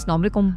अस्सलाम वालेकुम।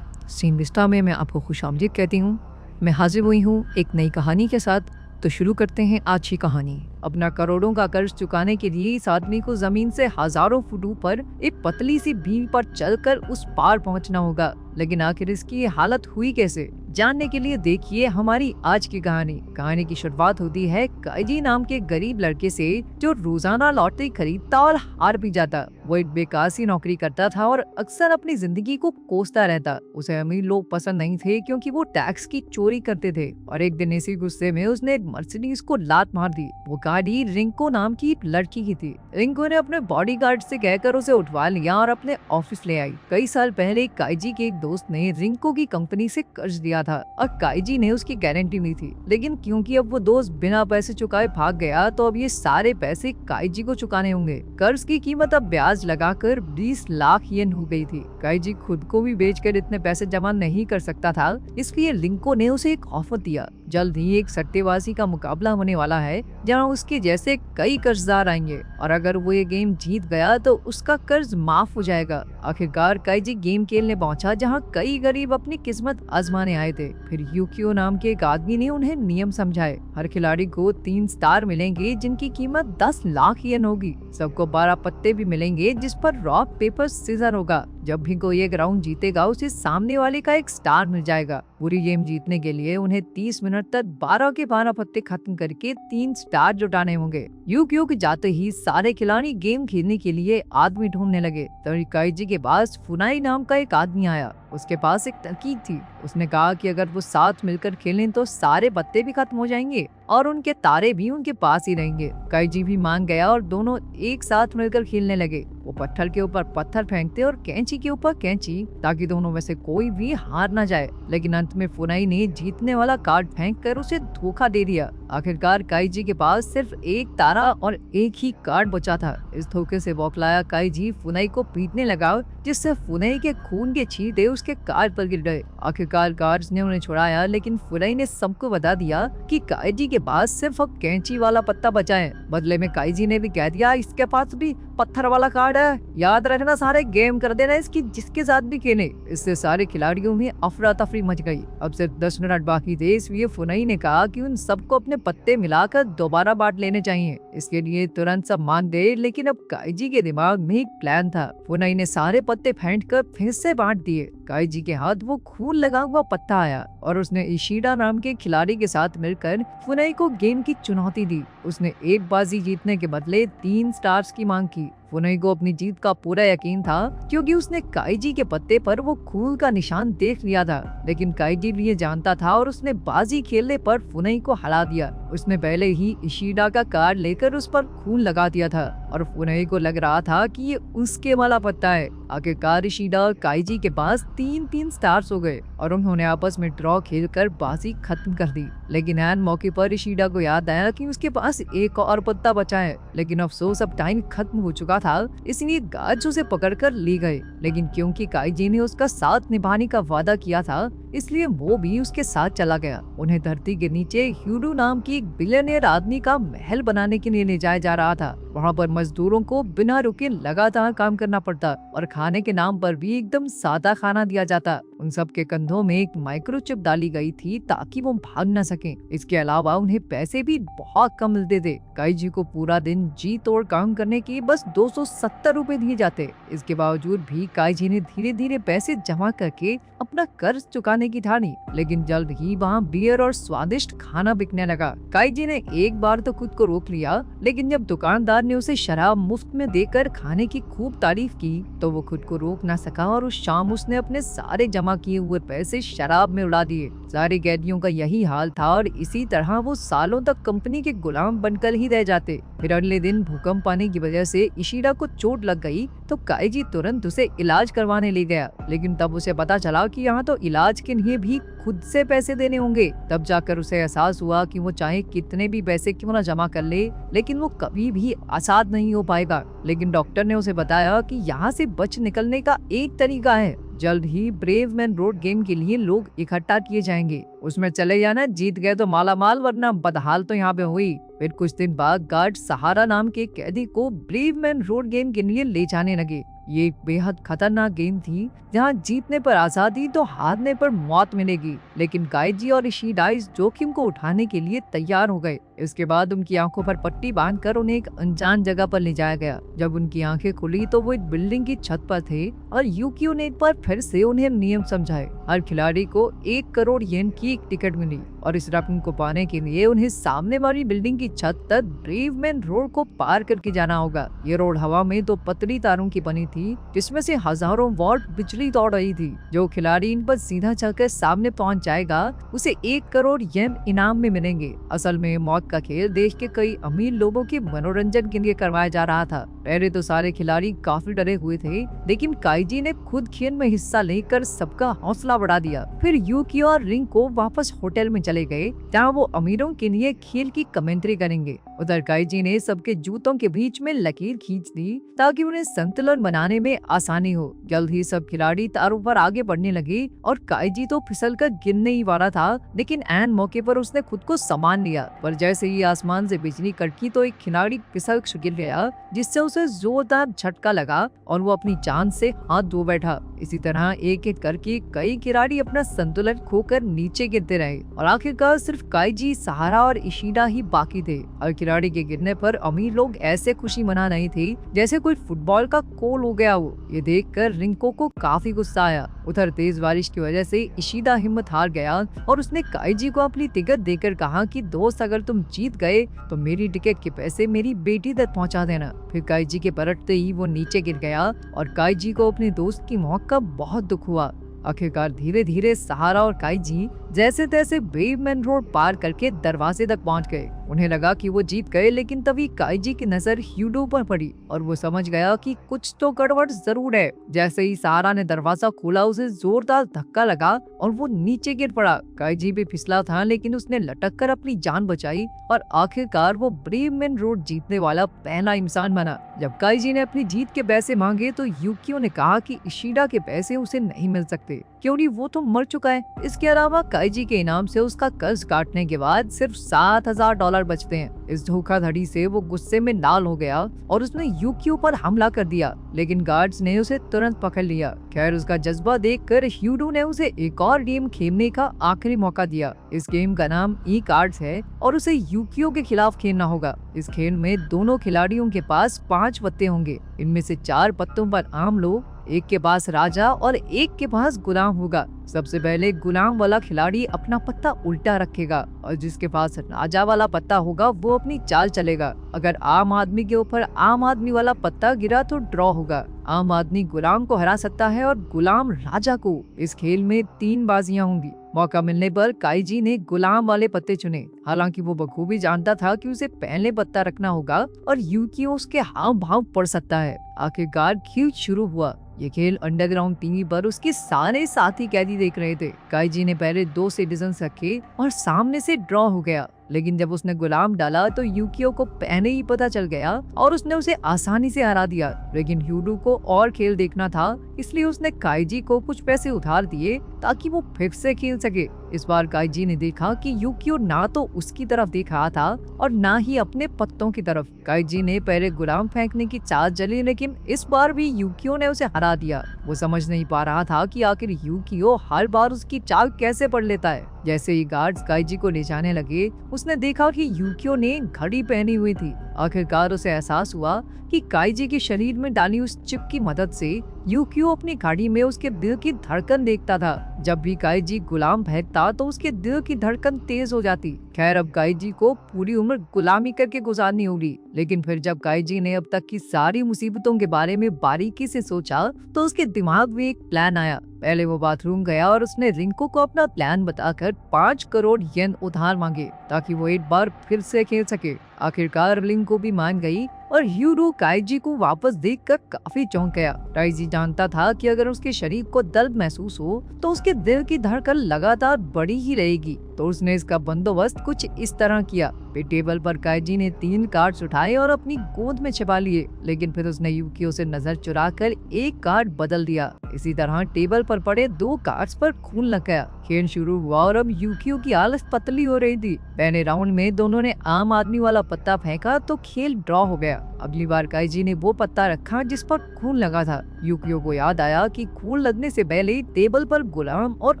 Scene Vista में मैं आपको खुशामदीद कहती हूँ। मैं हाजिर हुई हूँ एक नई कहानी के साथ। तो शुरू करते हैं आज की कहानी। अपना करोड़ों का कर्ज चुकाने के लिए इस आदमी को जमीन से हजारों फुट ऊपर एक पतली सी बीम पर चलकर उस पार पहुंचना होगा। लेकिन आखिर इसकी ये हालत हुई कैसे, जानने के लिए देखिए हमारी आज की कहानी। कहानी की शुरुआत होती है काइजी नाम के गरीब लड़के से, जो रोजाना लॉटरी खरीदता और हार भी जाता। वो एक बेकार सी नौकरी करता था और अक्सर अपनी जिंदगी को कोसता रहता। उसे अमीर लोग पसंद नहीं थे क्योंकि वो टैक्स की चोरी करते थे। और एक दिन इसी गुस्से में उसने एक मर्सिडीज को लात मार दी। वो गाड़ी रिंको नाम की एक लड़की की थी। रिंको ने अपने बॉडीगार्ड से कहकर उसे उठवा लिया और अपने ऑफिस ले आई। कई साल पहले काइजी के एक दोस्त ने रिंको की कंपनी से कर्ज दिया था और काइजी ने उसकी गारंटी ली थी। लेकिन क्योंकि अब वो दोस्त बिना पैसे चुकाए भाग गया, तो अब ये सारे पैसे काइजी को चुकाने होंगे। कर्ज की कीमत अब ब्याज लगाकर 20 लाख येन हो गई थी। काइजी खुद को भी बेचकर इतने पैसे जमा नहीं कर सकता था, इसलिए रिंको ने उसे एक ऑफर दिया। जल्द ही एक सट्टेबाजी का मुकाबला होने वाला है, जहां उसके जैसे कई कर्जदार आएंगे और अगर वो ये गेम जीत गया तो उसका कर्ज माफ हो जाएगा। आखिरकार काइजी गेम खेलने पहुंचा, जहां कई गरीब अपनी किस्मत आजमाने आए थे। फिर यूकियो नाम के एक आदमी ने उन्हें नियम समझाए। हर खिलाड़ी को 3 स्टार मिलेंगे जिनकी कीमत 10 लाख येन होगी। सबको 12 पत्ते भी मिलेंगे जिस पर रॉक पेपर सीजर होगा। जब भी कोई एक राउंड जीतेगा उसे सामने वाले का एक स्टार मिल जाएगा। पूरी गेम जीतने के लिए उन्हें 30 मिनट तक 12 के 12 पत्ते खत्म करके 3 स्टार जुटाने होंगे। यूकियो के जाते ही सारे खिलाड़ी गेम खेलने के लिए आदमी ढूंढने लगे। तभी काइजी के पास फुनाई नाम का एक आदमी आया। उसके पास एक तरकीब थी। उसने कहा कि अगर वो साथ मिलकर खेलें तो सारे पत्ते भी खत्म हो जाएंगे और उनके तारे भी उनके पास ही रहेंगे। काइजी भी मान गया और दोनों एक साथ मिलकर खेलने लगे। वो पत्थर के ऊपर पत्थर फेंकते और कैंची के ऊपर कैंची, ताकि दोनों में से कोई भी हार ना जाए। लेकिन अंत में फुनाई ने जीतने वाला कार्ड फेंक कर उसे धोखा दे दिया। आखिरकार काइजी के पास सिर्फ एक तारा और एक ही कार्ड बचा था। इस धोखे से बौखलाया काइजी फुनाई को पीटने लगा, जिससे फुनाई के खून के छींटे उसके कार्ड पर गिर गए। आखिरकार गार्ड्स ने उन्हें छुड़ाया, लेकिन फुनाई ने सबको बता दिया कि काइजी के पास सिर्फ अब कैंची वाला पत्ता बचा है। बदले में काइजी ने भी कह दिया इसके पास भी पत्थर वाला कार्ड है, याद रखना सारे गेम कर देना इसकी जिसके साथ भी खेले। इससे सारे खिलाड़ियों में अफरा तफरी मच गई। अब सिर्फ 10 मिनट बाकी थे, इसलिए फुनाई ने कहा कि उन सबको अपने पत्ते मिलाकर दोबारा बांट लेने चाहिए। इसके लिए तुरंत सब मान गए, लेकिन अब काइजी के दिमाग में एक प्लान था। फुनाई ने सारे पत्ते फेंट कर फिर से बांट दिए। काइजी के हाथ वो खून लगा हुआ पत्ता आया और उसने इशिडा नाम के खिलाड़ी के साथ मिलकर फुनाई को गेम की चुनौती दी। उसने एक बाजी जीतने के बदले 3 स्टार्स की मांग की। फुनाई को अपनी जीत का पूरा यकीन था, क्योंकि उसने काइजी के पत्ते पर वो खून का निशान देख लिया था। लेकिन काइजी भी ये जानता था और उसने बाजी खेलने पर फुनाई को हरा दिया। उसने पहले ही इशिडा का कार्ड लेकर उस पर खून लगा दिया था और फुनाई को लग रहा था कि ये उसके वाला पत्ता है। आखिरकार इशिडा और काइजी के पास 3-3 स्टार्स हो गए और उन्होंने आपस में ड्रॉ खेलकर बाजी खत्म कर दी। लेकिन ऐन मौके पर इशिडा को याद आया कि उसके पास एक और पत्ता बचा है। लेकिन अफसोस अब टाइम खत्म हो चुका था, इसलिए गार्ड्स उसे पकड़कर ले गए। लेकिन क्योंकि काइजी ने उसका साथ निभाने का वादा किया था, इसलिए वो भी उसके साथ चला गया। उन्हें धरती के नीचे ह्यूडू नाम की एक बिलियनियर आदमी का महल बनाने के लिए ले जाया जा रहा था। वहाँ पर मजदूरों को बिना रुके लगातार काम करना पड़ता और खाने के नाम पर भी एकदम सादा खाना दिया जाता। उन सब के कंधों में एक माइक्रोचिप डाली गई थी ताकि वो भाग न सकें। इसके अलावा उन्हें पैसे भी बहुत कम मिलते थे। काइजी को पूरा दिन जी तोड़ काम करने के बस 270 रुपए दिए जाते। इसके बावजूद भी काइजी ने धीरे धीरे पैसे जमा करके अपना कर्ज चुकाने की ठानी। लेकिन जल्द ही वहाँ बियर और स्वादिष्ट खाना बिकने लगा। काइजी ने एक बार तो खुद को रोक लिया, लेकिन जब दुकानदार ने उसे शराब मुफ्त में देकर खाने की खूब तारीफ की, तो वो खुद को रोक न सका और उस शाम उसने अपने सारे जमा किए हुए पैसे शराब में उड़ा दिए। सारे कैदियों का यही हाल था और इसी तरह वो सालों तक कंपनी के गुलाम बनकर ही रह जाते। फिर अगले दिन भूकंप आने की वजह से इशिडा को चोट लग गई, तो काइजी तुरंत उसे इलाज करवाने ले गया। लेकिन तब उसे पता चला कि यहाँ तो इलाज के लिए भी खुद से पैसे देने होंगे। तब जाकर उसे एहसास हुआ कि वो चाहे कितने भी पैसे क्यों ना जमा कर ले, लेकिन वो कभी भी आजाद नहीं हो पाएगा। लेकिन डॉक्टर ने उसे बताया कि यहाँ से बच निकलने का एक तरीका है। जल्द ही ब्रेव मैन रोड गेम के लिए लोग इकट्ठा किए जाएंगे, उसमें चले जाना, जीत गए तो माला माल, वरना बदहाल तो यहाँ पे हुई। फिर कुछ दिन बाद गार्ड सहारा नाम के कैदी को ब्रेव मैन रोड गेम के लिए ले जाने लगे। ये एक बेहद खतरनाक गेम थी जहाँ जीतने पर आजादी तो हारने पर मौत मिलेगी। लेकिन काइजी और इशिडा इस जोखिम को उठाने के लिए तैयार हो गए। इसके बाद उनकी आंखों पर पट्टी बांधकर उन्हें एक अनजान जगह पर ले जाया गया। जब उनकी आंखें खुली तो वो एक बिल्डिंग की छत पर थे और यूकियो ने एक बार फिर से उन्हें नियम समझाए। हर खिलाड़ी को 1 करोड़ येन की एक टिकट मिली और इस रकम को पाने के लिए उन्हें सामने वाली बिल्डिंग की छत तक ब्रेवमैन रोड को पार करके जाना होगा। ये रोड हवा में 2 पतली तारों की बनी थी जिसमें से हजारों वॉट बिजली दौड़ रही थी। जो खिलाड़ी इन पर सीधा चलकर सामने पहुंच जाएगा उसे 1 करोड़ येन इनाम में मिलेंगे। असल में मौत का खेल देश के कई अमीर लोगों के मनोरंजन के लिए करवाया जा रहा था। पहले तो सारे खिलाड़ी काफी डरे हुए थे, लेकिन काइजी ने खुद खेल में हिस्सा लेकर सबका हौसला बढ़ा दिया। फिर यूकियो और रिंग को वापस होटल में चले गए जहाँ वो अमीरों के लिए खेल की कमेंट्री करेंगे। उधर काइजी ने सबके जूतों के बीच में लकीर खींच दी ताकि उन्हें संतुलन बनाने में आसानी हो। जल्द ही सब खिलाड़ी तारों पर आगे बढ़ने लगे और काइजी तो फिसलकर गिरने ही वाला था, लेकिन ऐन मौके पर उसने खुद को संभाल लिया। पर जैसे ही आसमान से बिजली कड़की तो एक खिलाड़ी फिसल गिर गया जिससे उसे जोरदार झटका लगा और वो अपनी जान से हाथ धो बैठा। इसी तरह एक एक करके कई खिलाड़ी अपना संतुलन खोकर नीचे गिरते रहे और आखिरकार सिर्फ काइजी, सहारा और इशिडा ही बाकी थे। और खिलाड़ी के गिरने पर अमीर लोग ऐसे खुशी मना रहे थे जैसे कोई फुटबॉल का गोल हो गया हो। ये देखकर रिंको को काफी गुस्सा आया। उधर तेज बारिश की वजह से इशिडा हिम्मत हार गया और उसने काइजी को अपनी टिकट देकर कहा कि दोस्त, अगर तुम जीत गए तो मेरी टिकट के पैसे मेरी बेटी तक पहुंचा देना। फिर काइजी के पलटते ही वो नीचे गिर गया और काइजी को अपने दोस्त की मौत का बहुत दुख हुआ। आखिरकार धीरे धीरे सहारा और काइजी जैसे तैसे ब्रेवमैन रोड पार करके दरवाजे तक पहुंच गए। उन्हें लगा कि वो जीत गए, लेकिन तभी काइजी की नजर ह्यूडो पर पड़ी और वो समझ गया कि कुछ तो गड़बड़ जरूर है। जैसे ही सहारा ने दरवाजा खोला उसे जोरदार धक्का लगा और वो नीचे गिर पड़ा। काइजी भी फिसला था, लेकिन उसने लटक कर अपनी जान बचाई और आखिरकार वो ब्रेवमैन रोड जीतने वाला पहला इंसान बना। जब काइजी ने अपनी जीत के पैसे मांगे तो यूकियो ने कहा कि इशिडा के पैसे उसे नहीं मिल सकते क्योंकि वो तो मर चुका है। इसके अलावा काइजी के इनाम से उसका कर्ज काटने के बाद सिर्फ $7,000 बचते हैं। इस धोखाधड़ी से वो गुस्से में लाल हो गया और उसने यूकियो पर हमला कर दिया, लेकिन गार्ड्स ने उसे तुरंत पकड़ लिया। खैर, उसका जज्बा देखकर ह्यूडो ने उसे एक और गेम खेलने का आखिरी मौका दिया। इस गेम का नाम ई कार्ड्स है और उसे यूकियो के खिलाफ खेलना होगा। इस खेल में दोनों खिलाड़ियों के पास 5 पत्ते होंगे। इनमें से 4 पत्तों पर आम लोग, एक के पास राजा और एक के पास गुलाम होगा। सबसे पहले गुलाम वाला खिलाड़ी अपना पत्ता उल्टा रखेगा और जिसके पास राजा वाला पत्ता होगा वो अपनी चाल चलेगा। अगर आम आदमी के ऊपर आम आदमी वाला पत्ता गिरा तो ड्रॉ होगा। आम आदमी गुलाम को हरा सकता है और गुलाम राजा को। इस खेल में 3 बाजियां होंगी। मौका मिलने पर काइजी ने गुलाम वाले पत्ते चुने। हालांकि वो बखूबी जानता था कि उसे पहले पत्ता रखना होगा और यूकियो उसके हाव भाव पड़ सकता है। आखिरकार खेल शुरू हुआ। ये खेल अंडरग्राउंड टीवी पर उसके सारे साथी कैदी देख रहे थे। काइजी ने पहले 2 सिटीजन्स रखे और सामने से ड्रॉ हो गया, लेकिन जब उसने गुलाम डाला तो यूकियो को पहले ही पता चल गया और उसने उसे आसानी से हरा दिया। लेकिन ह्यूडो को और खेल देखना था, इसलिए उसने काइजी को कुछ पैसे उधार दिए ताकि वो फिर से खेल सके। इस बार काइजी ने देखा कि यूकियो ना तो उसकी तरफ देख रहा था और ना ही अपने पत्तों की तरफ। काइजी ने पहले गुलाम फेंकने की चाल चली, लेकिन इस बार भी यूकियो ने उसे हरा दिया। वो समझ नहीं पा रहा था कि आखिर यूकियो हर बार उसकी चाल कैसे पढ़ लेता है। जैसे ही गार्ड्स काइजी को ले जाने लगे, उसने देखा कि यूकियो ने घड़ी पहनी हुई थी। आखिरकार उसे एहसास हुआ कि काइजी के शरीर में डाली उस चिप की मदद से यूकियो अपनी घड़ी में उसके दिल की धड़कन देखता था। जब भी काइजी गुलाम फेंकता तो उसके दिल की धड़कन तेज हो जाती। खैर, अब काइजी को पूरी उम्र गुलामी करके गुजारनी होगी। लेकिन फिर जब काइजी ने अब तक की सारी मुसीबतों के बारे में बारीकी से सोचा तो उसके दिमाग में एक प्लान आया। पहले वो बाथरूम गया और उसने रिंको को अपना प्लान बताकर 5 करोड़ येन उधार मांगे ताकि वो एक बार फिर से खेल सके। आखिरकार रिंको भी मान गई और ह्यूडो काइजी को वापस देखकर काफी चौंक गया। काइजी जानता था कि अगर उसके शरीर को दर्द महसूस हो तो उसके दिल की धड़कन लगातार बढ़ी ही रहेगी, तो उसने इसका बंदोबस्त कुछ इस तरह किया। फिर टेबल पर काइजी ने 3 कार्ड्स उठाए और अपनी गोद में छिपा लिए, लेकिन फिर उसने यूकियो से नजर चुराकर एक कार्ड बदल दिया। इसी तरह टेबल पर पड़े 2 कार्ड्स पर खून लग गया। खेल शुरू हुआ और अब यूकियो की हालत पतली हो रही थी। पहले राउंड में दोनों ने आम आदमी वाला पत्ता फेंका तो खेल ड्रॉ हो गया। अगली बार काइजी ने वो पत्ता रखा जिस पर खून लगा था। यूकियो को याद आया कि खून लगने से पहले टेबल पर गुलाम और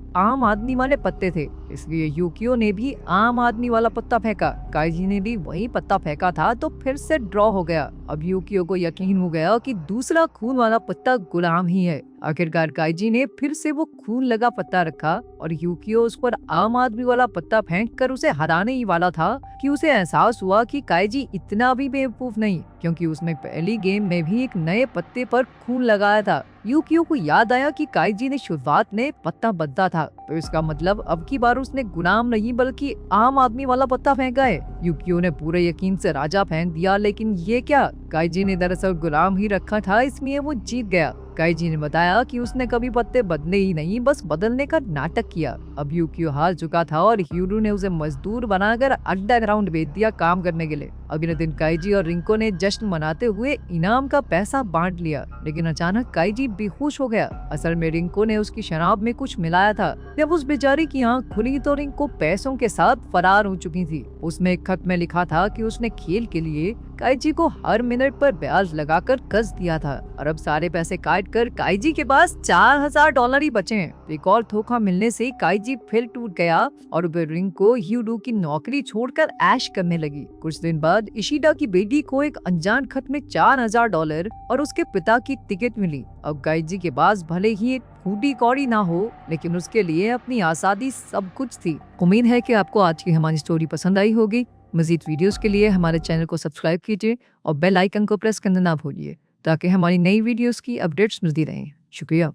आम आदमी वाले पत्ते थे, इसलिए यूकियो ने भी आम आदमी वाला पत्ता फेंका। काइजी ने भी वही पत्ता फेंका था तो फिर से ड्रॉ हो गया। अब यूकियो को यकीन हो गया कि दूसरा खून वाला पत्ता गुलाम ही है। आखिरकार काइजी ने फिर से वो खून लगा पत्ता रखा और यूकियो उस पर आम आदमी वाला पत्ता फेंककर उसे हराने ही वाला था कि उसे एहसास हुआ कि काइजी इतना भी बेवकूफ नहीं, क्योंकि उसने पहली गेम में भी एक नए पत्ते पर खून लगाया था। यूकियो को याद आया कि काइजी ने शुरुआत में पत्ता बदला था, तो इसका मतलब अब की बार उसने गुलाम नहीं बल्कि आम आदमी वाला पत्ता फेंका है। यूकियो ने पूरे यकीन से राजा फेंक दिया, लेकिन ये क्या, काइजी ने दरअसल गुलाम ही रखा था, इसलिए वो जीत गया। काइजी ने बताया कि उसने कभी पत्ते बदले ही नहीं, बस बदलने का नाटक किया। अब यूकियो हार चुका था और ह्यूरू ने उसे मजदूर बनाकर अंडरग्राउंड भेज दिया काम करने के लिए। अगले दिन काइजी और रिंको ने जश्न मनाते हुए इनाम का पैसा बांट लिया, लेकिन अचानक काइजी बेहोश हो गया। असल में रिंको ने उसकी शराब में कुछ मिलाया था। जब उस बेचारी की आंख खुली तो रिंको पैसों के साथ फरार हो चुकी थी। उसमें एक खत में लिखा था कि उसने खेल के लिए काइजी को हर मिनट पर ब्याज लगाकर कर्ज दिया था और अब सारे पैसे काट कर काइजी के पास $4000 ही बचे हैं। एक और धोखा मिलने से काइजी फिर टूट गया और फिर रिंको ह्यूरू की नौकरी छोड़कर ऐश करने लगी। कुछ दिन बाद इशिदा की बेटी को एक अनजान खत में $4000 और उसके पिता की टिकट मिली। अब काइजी के पास भले ही एक फूटी कौड़ी ना हो, लेकिन उसके लिए अपनी आजादी सब कुछ थी। उम्मीद है कि आपको आज की हमारी स्टोरी पसंद आई होगी। मजीद वीडियोस के लिए हमारे चैनल को सब्सक्राइब कीजिए और बेल आइकन को प्रेस करना ना भूलिए, ताकि हमारी नई वीडियोस की अपडेट्स मिलती रहें। शुक्रिया।